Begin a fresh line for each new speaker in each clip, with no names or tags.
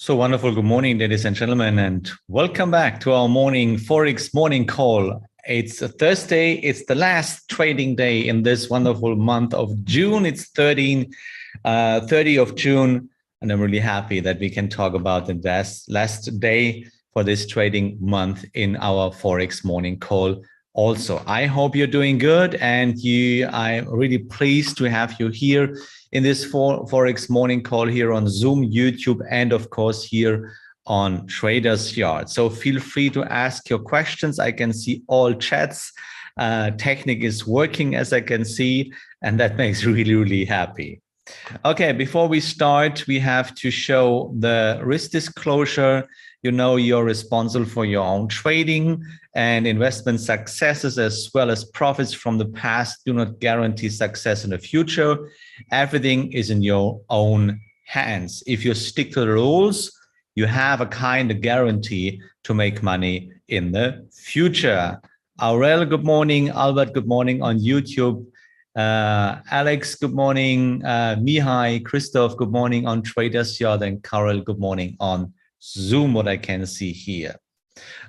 So wonderful. Good morning, ladies and gentlemen, and welcome back to our morning Forex Morning Call. It's a Thursday. It's the last trading day in this wonderful month of June. It's 30 of June, and I'm really happy that we can talk about the last day for this trading month in our Forex Morning Call. Also, I hope you're doing good, and I'm really pleased to have you here in this Forex Morning Call here on Zoom, YouTube, and of course here on Traders Yard. So feel free to ask your questions. I can see all chats. Technique is working, as I can see, and that makes me really, really happy. Okay, before we start, we have to show the risk disclosure. You know, you're responsible for your own trading, and investment successes as well as profits from the past do not guarantee success in the future. Everything is in your own hands. If you stick to the rules, you have a kind of guarantee to make money in the future. Aurel, good morning. Albert, good morning on YouTube. Alex, good morning. Mihai, Christoph, good morning on Traders Yard, and Carol, good morning on Zoom, what I can see here.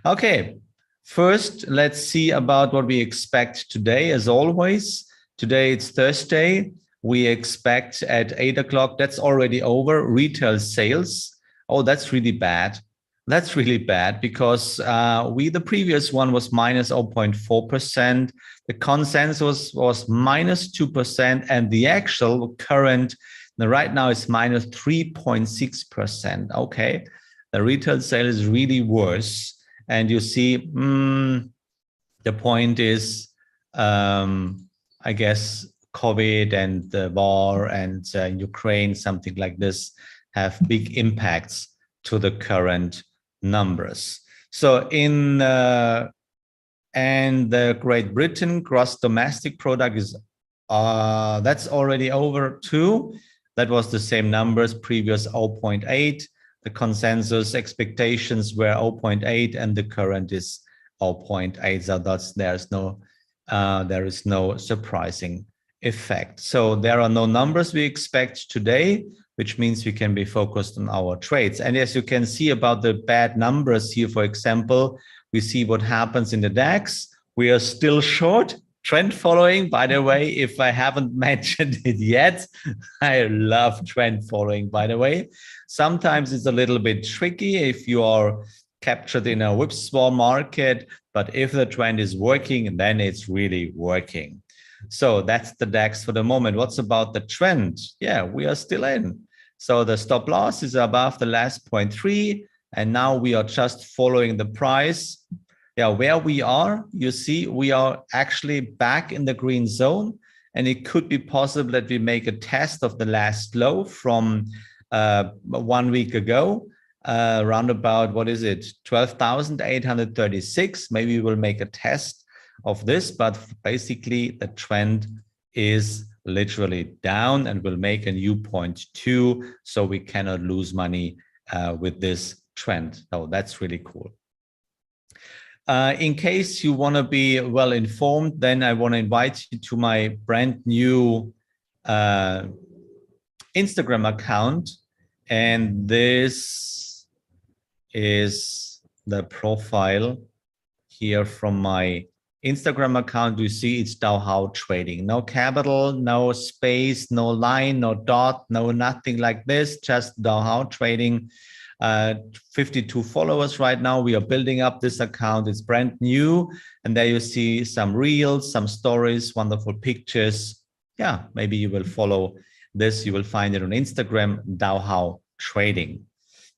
Okay, first, let's see about what we expect today. As always, today it's Thursday. We expect at 8 o'clock, that's already over, retail sales. Oh, that's really bad. That's really bad because the previous one was minus 0.4%. The consensus was minus 2%, and the actual current right now is minus 3.6%. Okay, the retail sale is really worse. And you see, the point is, I guess, COVID and the war and Ukraine, something like this, have big impacts to the current numbers. So in and the Great Britain gross domestic product is that's already over too. That was the same numbers, previous 0.8. The consensus expectations were 0.8, and the current is 0.8. So there is no surprising effect. So there are no numbers we expect today, which means we can be focused on our trades. And as you can see about the bad numbers here, for example, we see what happens in the DAX. We are still short. Trend following, by the way, if I haven't mentioned it yet, I love trend following, by the way. Sometimes it's a little bit tricky if you are captured in a whipsaw market, but if the trend is working, then it's really working. So that's the DAX for the moment. What's about the trend? Yeah, we are still in. So the stop loss is above the last 0.3, and now we are just following the price. Yeah, where we are, you see, we are actually back in the green zone, and it could be possible that we make a test of the last low from 1 week ago, around about, what is it, 12,836. Maybe we'll make a test of this, but basically the trend is literally down and will make a new 0.2, so we cannot lose money with this trend. So that's really cool. In case you want to be well informed, then I want to invite you to my brand new Instagram account. And this is the profile here from my Instagram account. You see it's DowHow Trading. No capital, no space, no line, no dot, no nothing like this, just DowHow Trading. 52 followers right now. We are building up this account. It's brand new. And there you see some reels, some stories, wonderful pictures. Yeah, maybe you will follow this. You will find it on Instagram, DowHow Trading.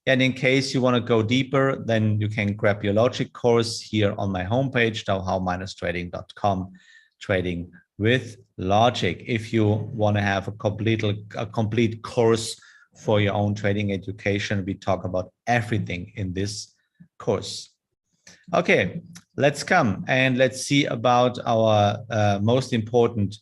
And in case you want to go deeper, then you can grab your logic course here on my homepage, dowhow-trading.com, trading with logic. If you want to have a complete course for your own trading education, we talk about everything in this course. Okay, let's come and let's see about our most important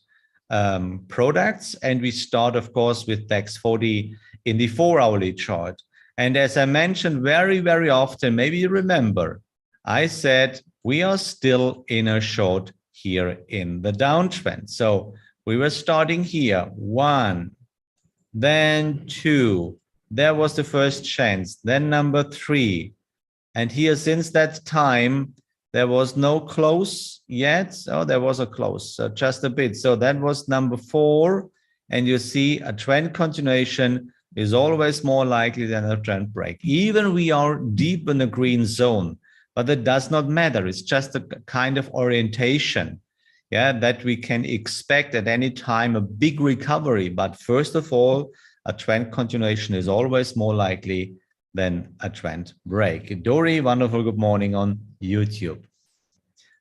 products. And we start, of course, with DAX 40 in the 4-hourly chart. And as I mentioned very, very often, maybe you remember, I said we are still in a short here in the downtrend. So we were starting here, 1, then 2, There was the first chance. Then number 3. And here, since that time, there was no close yet. Oh, there was a close, so just a bit. So that was number 4. And you see a trend continuation is always more likely than a trend break. Even we are deep in the green zone, but that does not matter. It's just a kind of orientation, yeah, that we can expect at any time a big recovery. But first of all, a trend continuation is always more likely than a trend break. Dori, wonderful good morning on YouTube.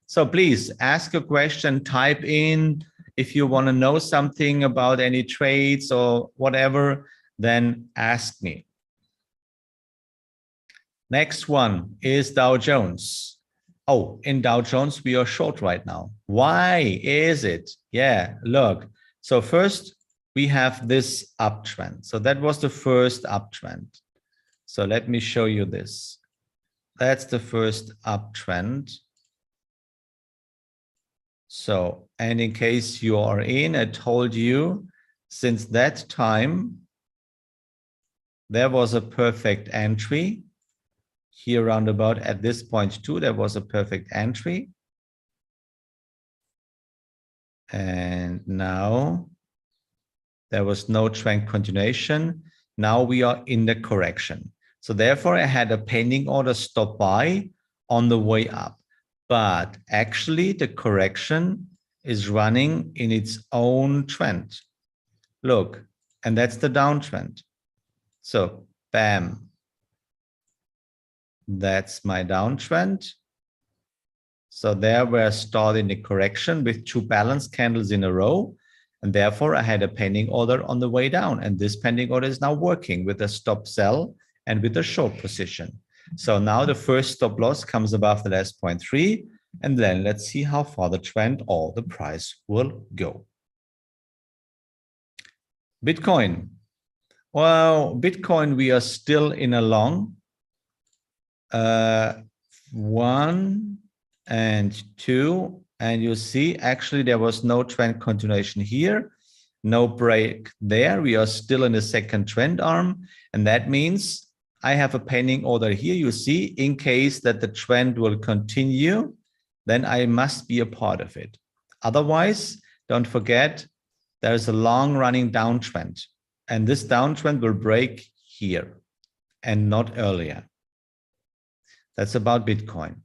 So please ask a question, type in. If you want to know something about any trades or whatever, then ask me. Next one is Dow Jones. Oh, in Dow Jones, we are short right now. Why is it? Yeah, look. So first, we have this uptrend. So that was the first uptrend. So let me show you this. That's the first uptrend. So, and in case you are in, I told you, since that time, there was a perfect entry. Here roundabout at this point too, there was a perfect entry. And now there was no trend continuation. Now we are in the correction. So therefore I had a pending order stop buy on the way up. But actually the correction is running in its own trend. Look, and that's the downtrend. So bam, that's my downtrend. So there we're starting the correction with 2 balanced candles in a row. And therefore I had a pending order on the way down. And this pending order is now working with a stop sell and with a short position. So now the first stop loss comes above the last 0.3. And then let's see how far the trend or the price will go. Bitcoin. Well, Bitcoin, we are still in a long. 1 and 2. And you see, actually, there was no trend continuation here. No break there. We are still in the second trend arm. And that means I have a pending order here. You see, in case that the trend will continue, then I must be a part of it. Otherwise, don't forget, there's a long running downtrend. And this downtrend will break here and not earlier. That's about Bitcoin.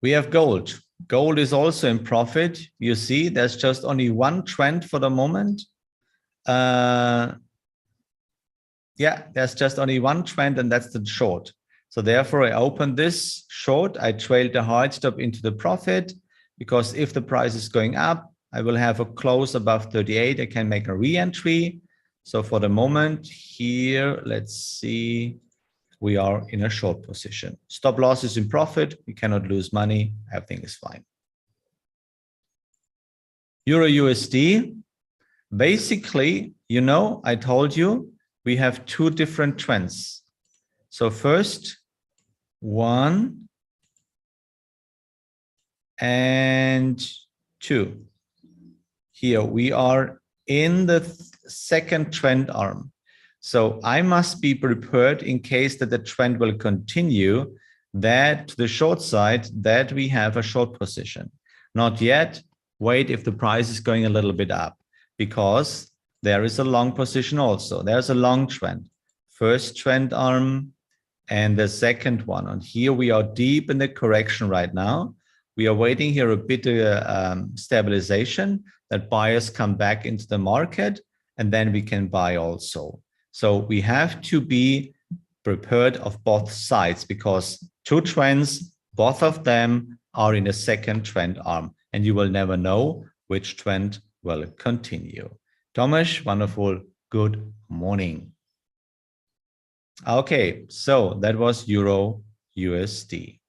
We have gold. Gold is also in profit. You see, there's just only one trend for the moment. Yeah, there's just only one trend, and that's the short. So therefore, I opened this short. I trailed the hard stop into the profit, because if the price is going up, I will have a close above 38. I can make a re-entry. So for the moment here, let's see, we are in a short position. Stop loss is in profit. We cannot lose money. Everything is fine. Euro USD. Basically, you know, I told you we have 2 different trends. So first, 1 and 2. Here we are in the second trend arm. So I must be prepared in case that the trend will continue, that to the short side, that we have a short position. Not yet. Wait if the price is going a little bit up, because there is a long position also. There's a long trend. First trend arm and the second one. And here we are deep in the correction right now. We are waiting here a bit stabilization, that buyers come back into the market, and then we can buy also. So we have to be prepared of both sides, because 2 trends, both of them are in the second trend arm, and you will never know which trend will continue. Tomasz, wonderful, good morning. Okay, so that was Euro USD.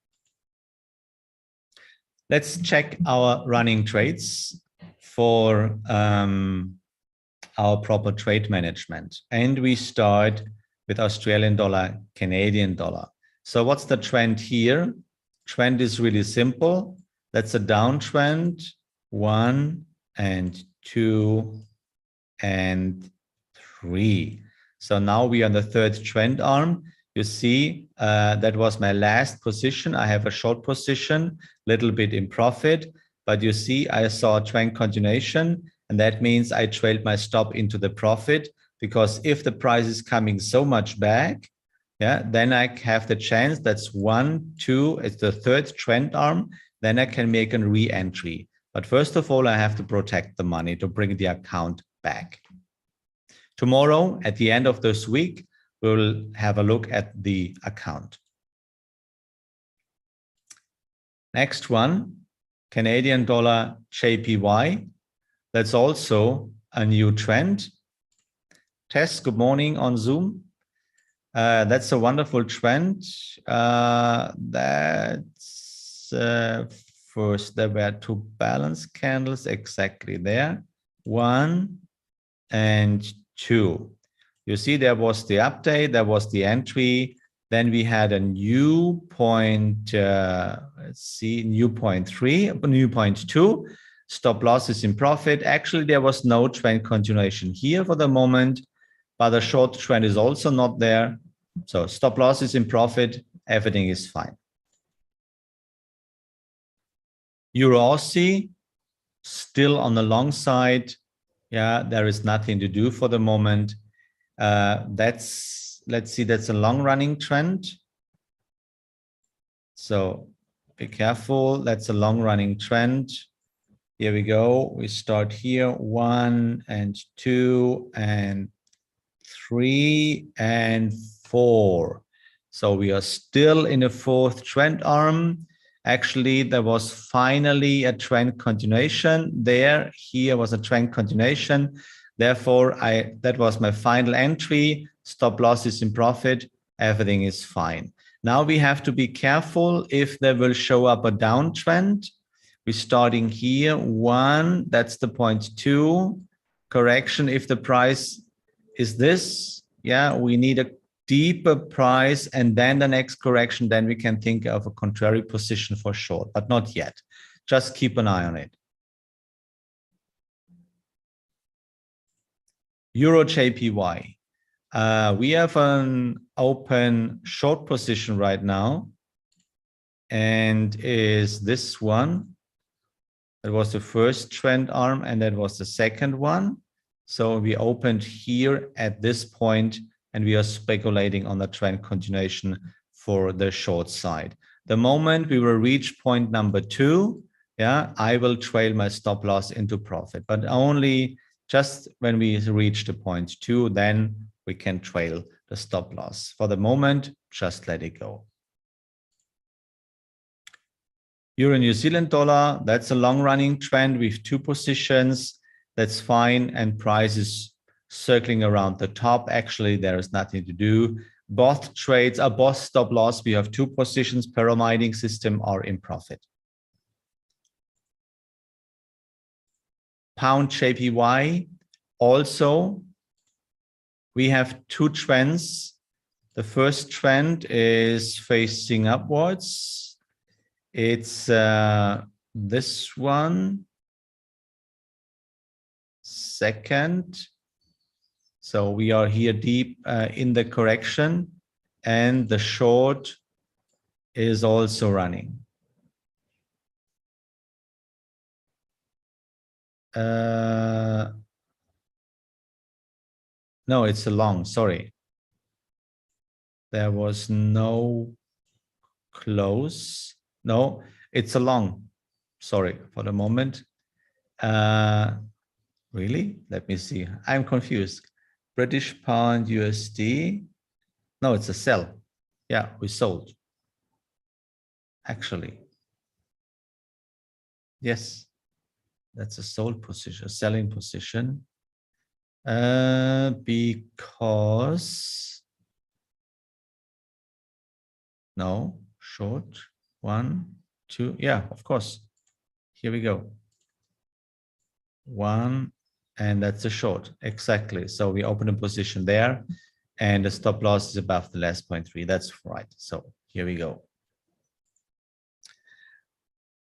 Let's check our running trades for our proper trade management. And we start with Australian dollar, Canadian dollar. So what's the trend here? Trend is really simple. That's a downtrend, 1 and 2 and 3. So now we are on the third trend arm. You see, that was my last position. I have a short position, little bit in profit, but you see, I saw a trend continuation, and that means I trailed my stop into the profit, because if the price is coming so much back, yeah, then I have the chance, that's 1, 2, it's the third trend arm, then I can make a re-entry. But first of all, I have to protect the money to bring the account back. Tomorrow, at the end of this week, we'll have a look at the account. Next one, Canadian dollar JPY. That's also a new trend. Tess, good morning on Zoom. That's a wonderful trend. That's first, there were 2 balance candles exactly there. 1 and 2. You see, there was the update, there was the entry. Then we had a new point, let's see, new point 3, new point 2. Stop losses in profit. Actually, there was no trend continuation here for the moment, but the short trend is also not there. So stop losses in profit, everything is fine. Euro Aussie, still on the long side. Yeah, there is nothing to do for the moment. Let's see, that's a long running trend. So be careful, that's a long running trend. Here we go, we start here, 1 and 2 and 3 and 4. So we are still in a fourth trend arm. Actually, there was finally a trend continuation there. Here was a trend continuation. Therefore, that was my final entry. Stop losses in profit. Everything is fine. Now we have to be careful if there will show up a downtrend. We're starting here, 1, that's the point 2. Correction if the price is this. Yeah, we need a deeper price, and then the next correction, then we can think of a contrary position for short, but not yet. Just keep an eye on it. Euro JPY. We have an open short position right now, and is this one. That was the first trend arm, and that was the second one. So we opened here at this point, and we are speculating on the trend continuation for the short side. The moment we will reach point number 2, yeah, I will trail my stop loss into profit, but only just when we reach the point 2, then we can trail the stop loss. For the moment, just let it go. Euro New Zealand dollar, that's a long running trend with 2 positions. That's fine, and price is circling around the top. Actually, there is nothing to do. Both trades are both stop loss. We have 2 positions, pyramiding system, are in profit. Pound JPY, also, we have 2 trends. The first trend is facing upwards. It's this one. Second. So we are here deep in the correction, and the short is also running. No, it's a long, sorry. There was no close. No, it's a long. Sorry for the moment. Really? Let me see. I'm confused. British pound USD. No, it's a sell. Yeah, we sold. Actually. Yes. That's a sold position, a selling position. Because no, short, 1, 2, yeah, of course. Here we go. 1, and that's a short, exactly. So we open a position there, and the stop loss is above the last 0.3. That's right. So here we go.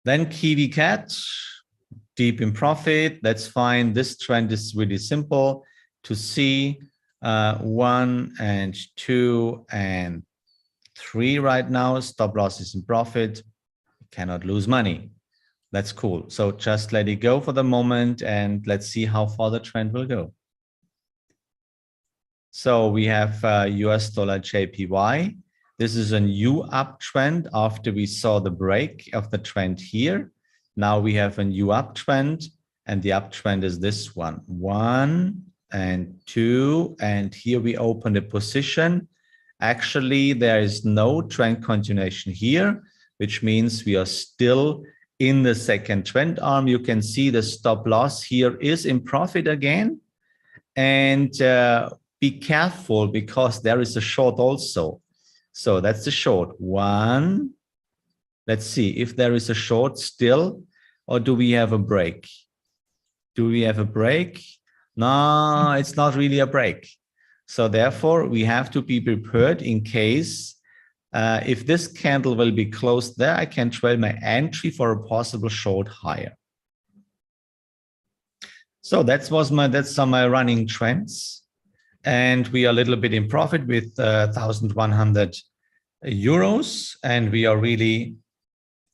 Then Kiwi Cat, deep in profit. That's fine. This trend is really simple to see. 1 and 2 and 3 right now. Stop loss is in profit. Cannot lose money. That's cool. So just let it go for the moment and let's see how far the trend will go. So we have US dollar JPY. This is a new uptrend after we saw the break of the trend here. Now we have a new uptrend, and the uptrend is this one. 1 and 2, and here we open the position. Actually, there is no trend continuation here, which means we are still in the second trend arm. You can see the stop loss here is in profit again. And be careful because there is a short also. So that's the short one. Let's see if there is a short still, or do we have a break? Do we have a break? No, it's not really a break. So therefore, we have to be prepared in case if this candle will be closed there, I can trade my entry for a possible short higher. So that's my running trends. And we are a little bit in profit with 1,100 euros. And we are really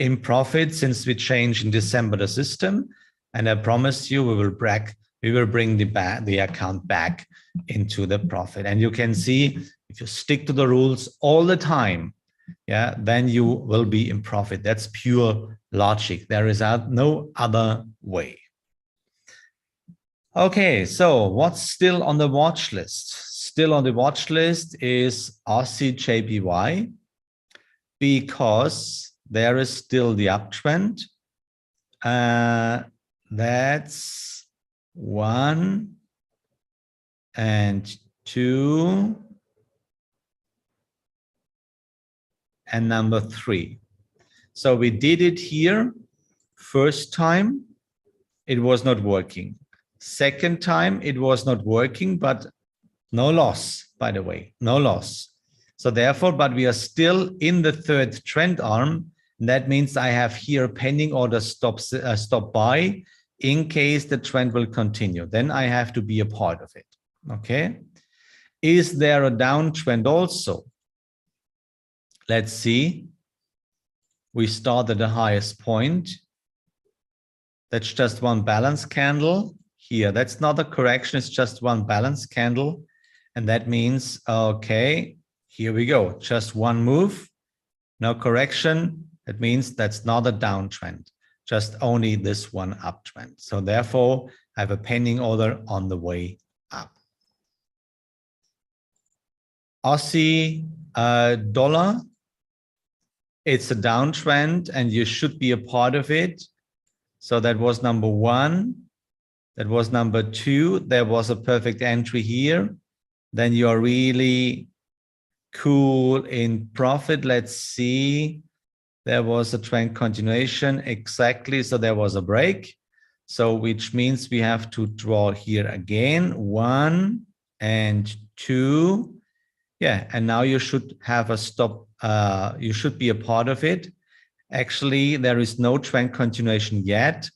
in profit since we changed in December the system. And I promise you, we will bring the account back into the profit. And you can see if you stick to the rules all the time, yeah, then you will be in profit. That's pure logic. There is no other way. Okay, so what's still on the watch list? Still on the watch list is Aussie JPY, because there is still the uptrend. That's 1 and 2 and number 3. So we did it here. First time, it was not working. Second time, it was not working, but no loss, by the way, no loss. So therefore, but we are still in the third trend arm. That means I have here pending order stop buy in case the trend will continue. Then I have to be a part of it. Okay. Is there a downtrend also? Let's see. We start at the highest point. That's just one balance candle here. That's not a correction. It's just one balance candle. And that means, okay, here we go. Just one move, no correction. That means that's not a downtrend, just only this one uptrend. So therefore, I have a pending order on the way up. Aussie dollar, it's a downtrend and you should be a part of it. So that was number 1. That was number 2. There was a perfect entry here. Then you are really cool in profit. Let's see. There was a trend continuation. Exactly. So there was a break. So which means we have to draw here again. 1 and 2. Yeah. And now you should have a stop. You should be a part of it. Actually, there is no trend continuation yet.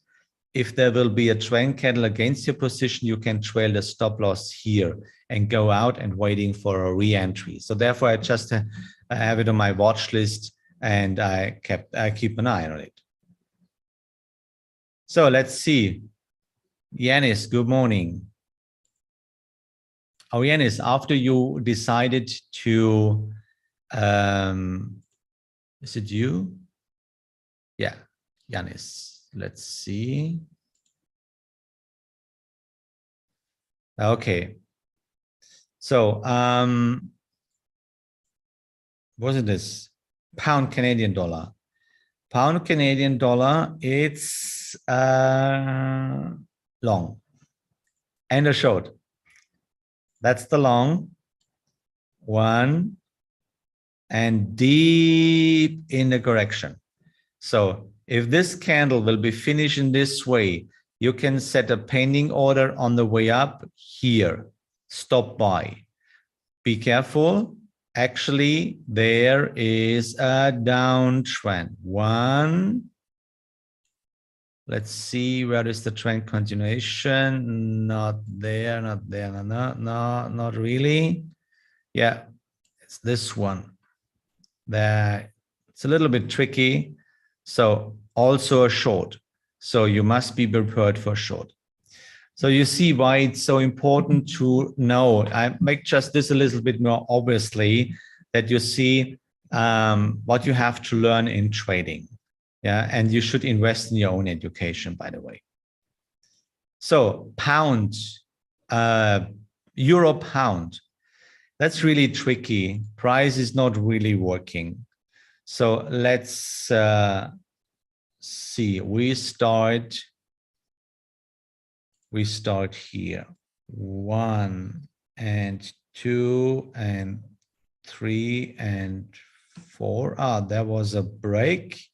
If there will be a trend candle against your position, you can trail the stop loss here and go out and waiting for a re-entry. So therefore, I just have it on my watch list and I keep an eye on it. So let's see. Yanis, good morning. Oh, Yanis, after you decided to, is it you? Yeah, Yanis. Let's see. Okay. So, wasn't this pound Canadian dollar? Pound Canadian dollar, it's long and a short. That's the long one and deep in the correction. So if this candle will be finished in this way, you can set a pending order on the way up here. Stop buy. Be careful. Actually, there is a downtrend. 1 Let's see, where is the trend continuation? Not there, not there, no, not really. Yeah, it's this one. There, it's a little bit tricky. So also a short. So you must be prepared for short. So you see why it's so important to know. I make just this a little bit more obviously, that you see what you have to learn in trading. Yeah, and you should invest in your own education, by the way. So pound, euro pound, that's really tricky. Price is not really working. So let's see. We start here. 1 and 2 and 3 and 4. Ah, there was a break.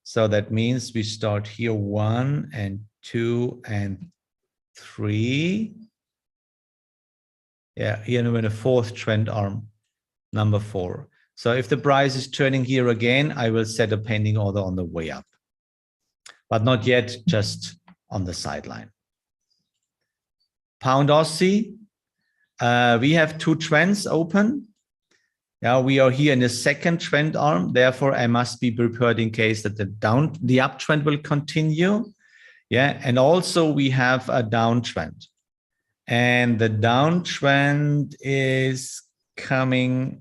So that means we start here 1 and 2 and 3. Yeah, here we're in the fourth trend arm, number 4. So if the price is turning here again, I will set a pending order on the way up, but not yet, just on the sideline. Pound Aussie, we have 2 trends open. Now we are here in the second trend arm. Therefore, I must be prepared in case that the uptrend will continue. Yeah, and also we have a downtrend, and the downtrend is coming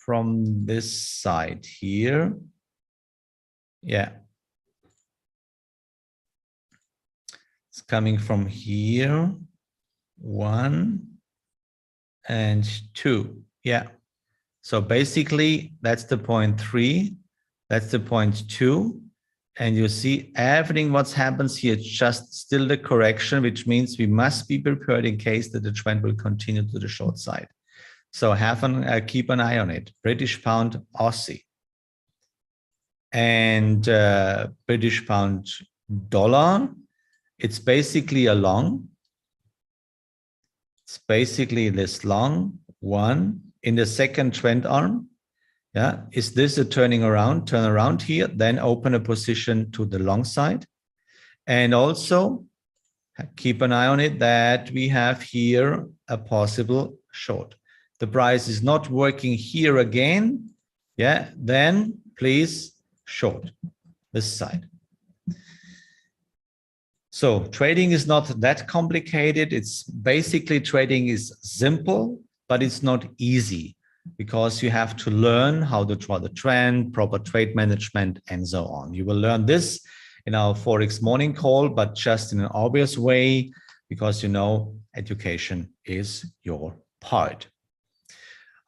from this side here. Yeah, it's coming from here. 1 and 2. Yeah. So basically that's the point 3. That's the point 2. And you see everything what happens here, it's just still the correction, which means we must be prepared in case that the trend will continue to the short side. So keep an eye on it. British pound Aussie. And British pound dollar, it's basically a long. It's basically this long one in the second trend arm. Yeah, is this a turn around here, then open a position to the long side. And also keep an eye on it that we have here a possible short. The price is not working here again. Yeah, then please short this side. So trading is not that complicated. It's basically trading is simple, but it's not easy because you have to learn how to draw the trend, proper trade management, and so on. You will learn this in our Forex morning call, but just in an obvious way, because you know education is your part.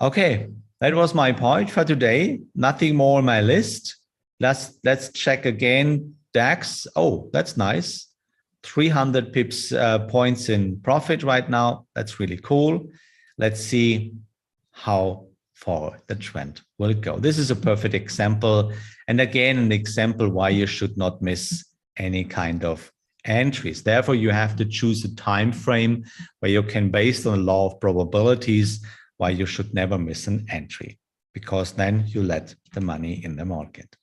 Okay, that was my part for today. Nothing more on my list. Let's check again. DAX. Oh, that's nice. 300 pips points in profit right now. That's really cool. Let's see how far the trend will go. This is a perfect example. And again, an example why you should not miss any kind of entries. Therefore, you have to choose a time frame where you can, based on the law of probabilities, why you should never miss an entry, because then you let the money in the market.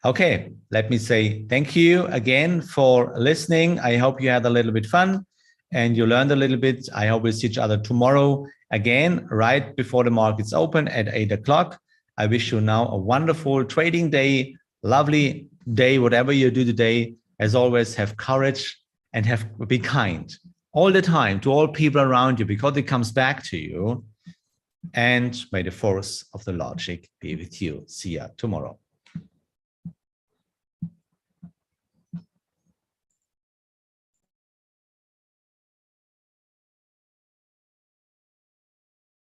Okay, let me say thank you again for listening. I hope you had a little bit fun and you learned a little bit. I hope we'll see each other tomorrow again, right before the markets open at 8 o'clock. I wish you now a wonderful trading day, lovely day, whatever you do today. As always, have courage and be kind all the time to all people around you, because it comes back to you. And may the force of the logic be with you. See ya tomorrow.